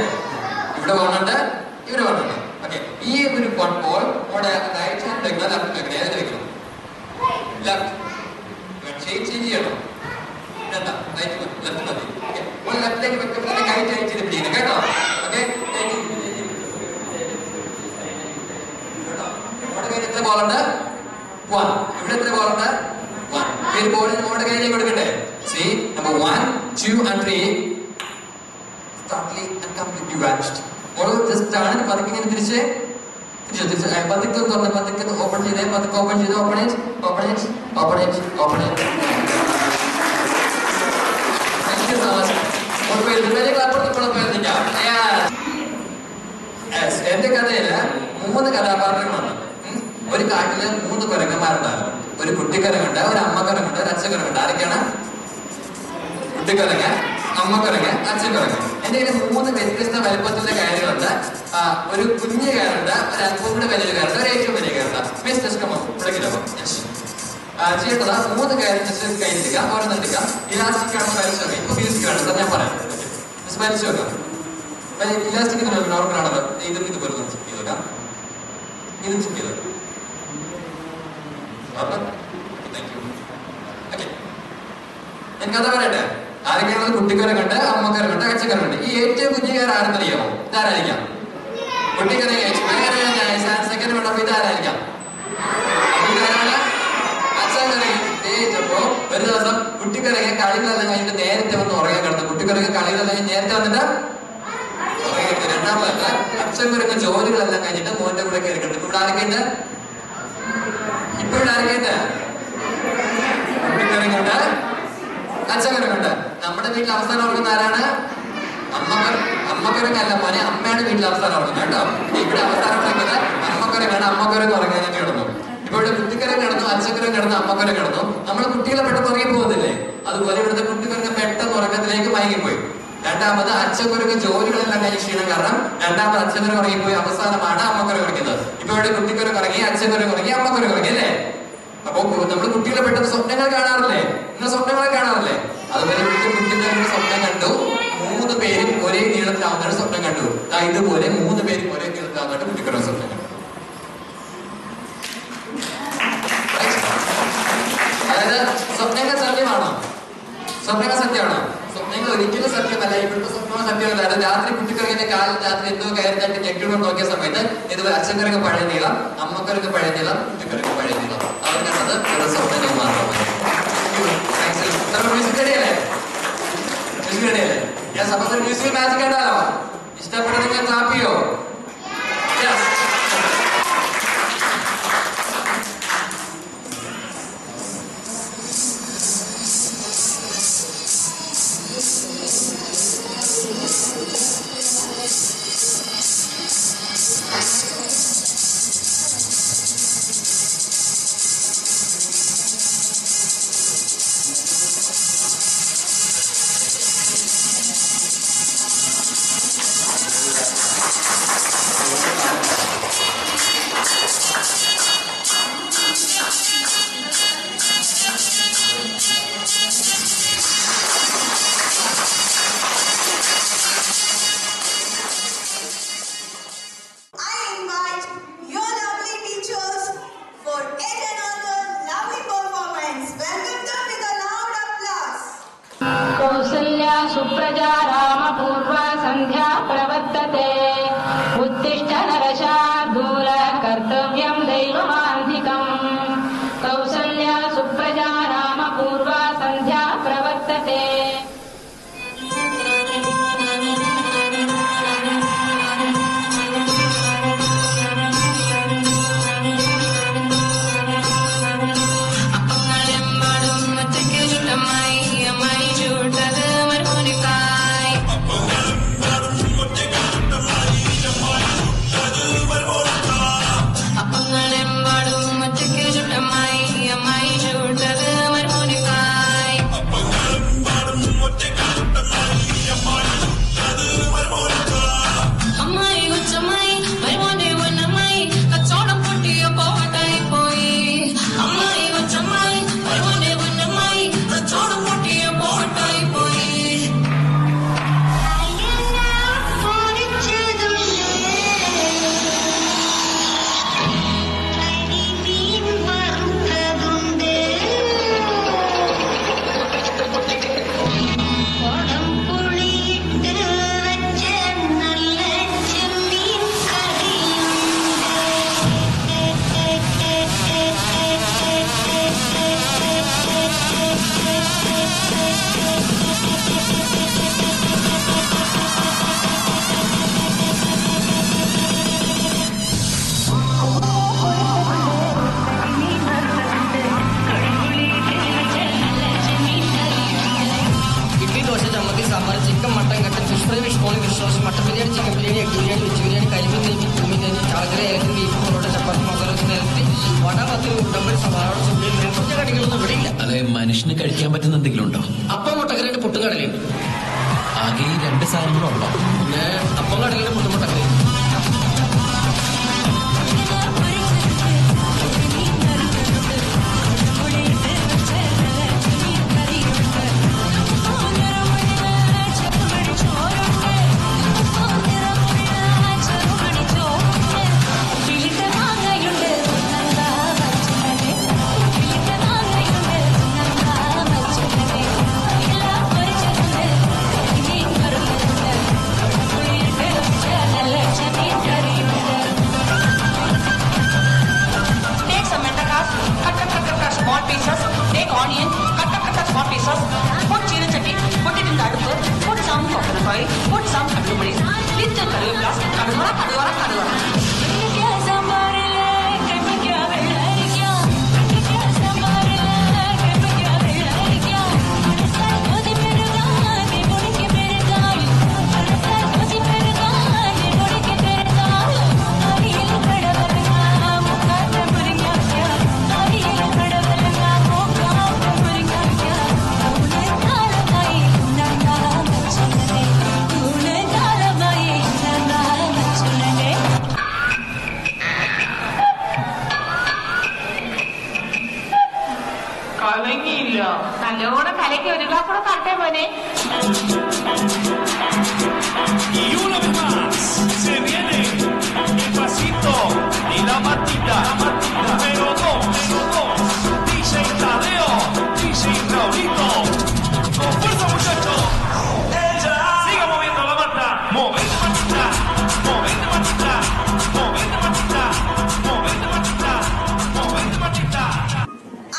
1 ഉണ്ട്, ഇവിടെ 1 ഉണ്ട്. ഓക്കെ, ഈ ഒരു 1 ബോൾ നമ്മുടെ റൈറ്റ് ഹാൻഡ് വെക്കണം, ലെഫ്റ്റ് വെക്കണം. ഏതിൽ വെക്കണം? ലെഫ്റ്റ്. ചേഞ്ച് ചെയ്യണം. എന്താ റൈറ്റ് ലെഫ്റ്റ് മതി. ഓക്കെ, ലെഫ്റ്റിലേക്ക് വെക്കുമ്പോൾ കൈ ചേഞ്ച് ചെയ്ത് പിടിക്കണം കേട്ടോ. ഓക്കെ, എത്ര ബോളുണ്ട്? 1. ഇവിടെ എത്ര ബോളുണ്ട്? 1. ഈ ബോൾ നമ്മുടെ കയ്യിലേക്ക് കൊടുക്കട്ടെ. See, number 1, 2 and 3 totally and completely vanished. Ball just ആണ് പതുക്കെ ഇങ്ങനെ തിരിച്ച് പതുക്കെ തുറന്ന് പതുക്കെ ഓപ്പൺ ചെയ്തേ, പതുക്കെ ഓപ്പൺ ചെയ്ത് open it, open it, open it, open it. എന്റെ കഥയില് 3 കഥാപാത്രങ്ങളാണ്. ഒരു കാട്ടില് 3 കുരങ്ങന്മാരുണ്ടായിരുന്നു. ഒരു കുട്ടിക്കുരങ്ങുണ്ട്, ഒരു അമ്മക്കുരങ്ങുണ്ട്, ഒരു അച്ഛക്കുരങ്ങുണ്ട്. ആരൊക്കെയാണ്? കുട്ടിക്കുരങ്ങ്, അമ്മക്കുരങ്ങ്, അച്ഛക്കുരങ്ങ്. എന്റെ കയ്യിൽ 3 വ്യത്യസ്ത വലുപ്പത്തിലുള്ള കയറുകളുണ്ട്. ഒരു കുഞ്ഞു കയറുണ്ട്, ഒരു അല്പം കൂടെ വലിയ കയറുണ്ട്, ഒരു ഏറ്റവും വലിയ കയറുണ്ട്. മിസ് കമോ വിളിക്കില്ല ചെയ്യേണ്ടത് 3 കയറി കയ്യിലെടുക്കുക, ഓരോന്നെടുക്കുക. ഇലാസ്റ്റിക് ആണ് വലിച്ചു വെക്കുക. ഇപ്പൊ മ്യൂസിക് ആണ് ഞാൻ പറയാം. മിസ് വലിച്ചു വെക്കാം. ഇലാസ്റ്റിക് നോർമലാണല്ലോ. ഇതും ഇതുപോലെ ചെക്ക് ചെയ്ത് വെക്കാം. ഇതും ചെക്ക് ചെയ്ത് വെക്കാം. ഞാൻ കഥ പറയട്ടെ. ആരൊക്കെയാണത്? കുട്ടിക്കരങ്ങുണ്ട്, അമ്മക്കരങ്ങുണ്ട്, അച്ഛക്കരങ്ങുണ്ട്. ഈ ഏറ്റവും കുഞ്ഞു കയർ ആരെന്നറിയാമോ? ഇതാരായിരിക്കാം? കുട്ടിക്കരങ്ങ സെക്കൻഡ് വേണം. അപ്പൊ ഇതാരായിരിക്കാം? ഒരു ദിവസം കുട്ടിക്കരങ്ങ കളികളെല്ലാം കഴിഞ്ഞിട്ട് നേരത്തെ വന്ന് ഉറങ്ങാൻ കിടന്നു. കുട്ടിക്കരങ്ങ കളികളെല്ലാം കഴിഞ്ഞ് നേരത്തെ വന്നിട്ട് ഉറങ്ങിയിട്ട്. രണ്ടാമത്തെ അച്ഛൻകുരങ്ങ ജോലികളെല്ലാം കഴിഞ്ഞിട്ട് മോന്റെ കൂടെ കയറി കിടന്നു. ഇവിടെ ആരൊക്കെയുണ്ട്? ഇപ്പൊ ഇവിടെ ആരൊക്കെയുണ്ട്? കുട്ടിക്കരങ്ങുണ്ട്, അച്ഛൻകുരങ്ങുണ്ട്. നമ്മുടെ വീട്ടിൽ അവസാനം ഉറങ്ങുന്ന ആരാണ്? അമ്മക്കുരങ്ങല്ല മോനെ, അമ്മയാണ് വീട്ടിൽ അവസാനം ഉറങ്ങുന്നത് കേട്ടോ. ഇവിടെ അവസാനം ഉറങ്ങുന്നത് അമ്മക്കുരങ്ങാണ്. അമ്മക്കുരങ്ങ് ഉറങ്ങാനായിട്ട് കിടന്നു. ഇപ്പൊ ഇവിടെ കുട്ടിക്കരം കിടന്നു, അച്ഛക്കരം കിടന്നു, അമ്മക്കരം കിടന്നു. നമ്മള് കുട്ടികളെ പെട്ടെന്ന് ഉറങ്ങി പോകുന്നില്ലേ? അതുപോലെ ഇവിടുത്തെ കുട്ടികൾക്ക് പെട്ടെന്ന് ഉറക്കത്തിലേക്ക് മയങ്ങിപ്പോയി. രണ്ടാമത് അച്ഛക്കുരങ്ങ് ജോലികളെല്ലാം കഴിഞ്ഞ ക്ഷീണം കാരണം രണ്ടാമത് അച്ഛക്കുരങ്ങ് ഉറങ്ങിപ്പോയി. അവസാനമാണ് അമ്മക്കുരങ്ങ് ഉറങ്ങിയത്. ഇപ്പൊ ഇവിടെ കുട്ടിക്കുരങ്ങ് ഉറങ്ങി, അച്ഛക്കുരങ്ങ് ഉറങ്ങി, അമ്മക്കുരങ്ങ് ഉറങ്ങി അല്ലേ? അപ്പൊ നമ്മൾ കുട്ടികളെ പെട്ടെന്ന് സ്വപ്നങ്ങൾ കാണാറില്ലേ? നിങ്ങൾ സ്വപ്നങ്ങളെ കാണാറില്ലേ? അതുപോലെ കുട്ടികളുടെ സ്വപ്നം കണ്ടു. 3 പേരും ഒരേ നീളത്തിലാവുന്നതാണ് സ്വപ്നം കണ്ടു. ഇതുപോലെ 3 പേരും ഒരേ നീളത്തിലാവുന്നതായിട്ട് കുട്ടികളുടെ സ്വപ്നം കണ്ടു. അതായത് സ്വപ്നങ്ങൾ സത്യമാണോ? സ്വപ്നങ്ങൾ സത്യമാണോ? സ്വപ്നങ്ങൾ ഒരിക്കലും സത്യമല്ല. ഇവിടുത്തെ സ്വപ്നങ്ങൾ സത്യമല്ല. അത് രാത്രി കുട്ടിക്കരങ്ങിന്റെ കാലിൽ രാത്രി എന്തോ കയറിയിട്ട് ഞെട്ടിടുമ്പോൾ നോക്കിയ സമയത്ത് ഇതുപോലെ അച്ഛൻകരങ്ങ് പഴയ നീളം, അമ്മക്കരങ്ങ് പഴയ നീളം, കുട്ടിക്കരങ്ങ് പഴയ നീളം. അവർ കണ്ടത് ഒരു സ്വപ്നങ്ങൾ മാത്രമാണ്. മ്യൂസിക് റെഡിയല്ലേ? മ്യൂസിക് റെഡിയല്ലേ? ഞാൻ സപ്പോസ് മ്യൂസിക് മാജിക് കണ്ടാലോ? ഇഷ്ടപ്പെട്ട നിങ്ങൾ ക്ലാപ്പ് ചെയ്യോ? सुप्रजा रामपूर्वा सन्ध्या प्रवर्तते उत्तिष्ठ नरशार्दूल कर्तव्यं दैवमान्धिकम् कौसल्या सुप्रजा रामपूर्वा सन्ध्या प्रवर्तते Apangalen അതെ, മനുഷ്യന് കഴിക്കാൻ പറ്റുന്ന എന്തെങ്കിലും ഉണ്ടോ? അപ്പം മുട്ടക്കരയുടെ പൊട്ടുകടലുണ്ട്. ആകെ ഈ 2 സാധനങ്ങളുണ്ടോ? പിന്നെ അപ്പം കടലിന്റെ മുട്ടക്കറി. നല്ലോണം കലക്കി ഒരു ഗ്ലാസ് കൂടെ തട്ടേ പോലെ. Y una vez más se viene el pasito y la matita. Número 2, DJ Tadeo, DJ Raulito. Con fuerza, muchachos. Siga moviendo la mata. Movete matita, movete matita, movete matita, movete matita, movete matita.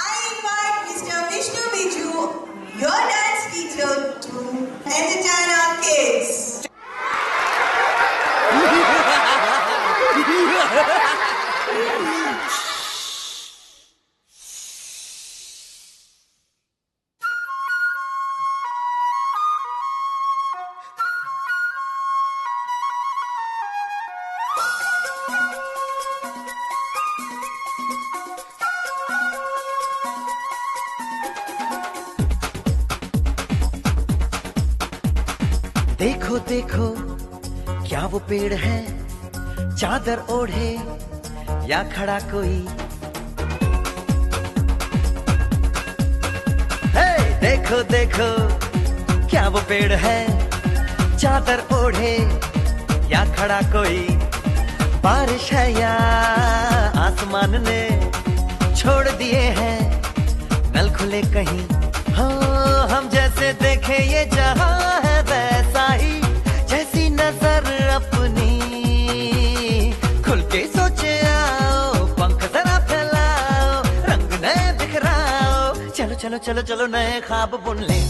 I invite Mr. Vishnu Biju, your dance teacher, to entertain our kids. देखो देखो क्या वो पेड़ है, चादर ओढ़े या खड़ा कोई। हे देखो देखो क्या वो पेड़ है, चादर ओढ़े या खड़ा कोई। बारिश है या आसमान ने छोड़ दिए हैं नल खुले कहीं। हाँ हम जैसे देखे ये जहां है वैसा ही, जैसी नजर अपनी खुल के सोचे आओ। पंख जरा फैलाओ, रंग नए बिखराओ, चलो चलो चलो चलो नए ख्वाब बुन ले।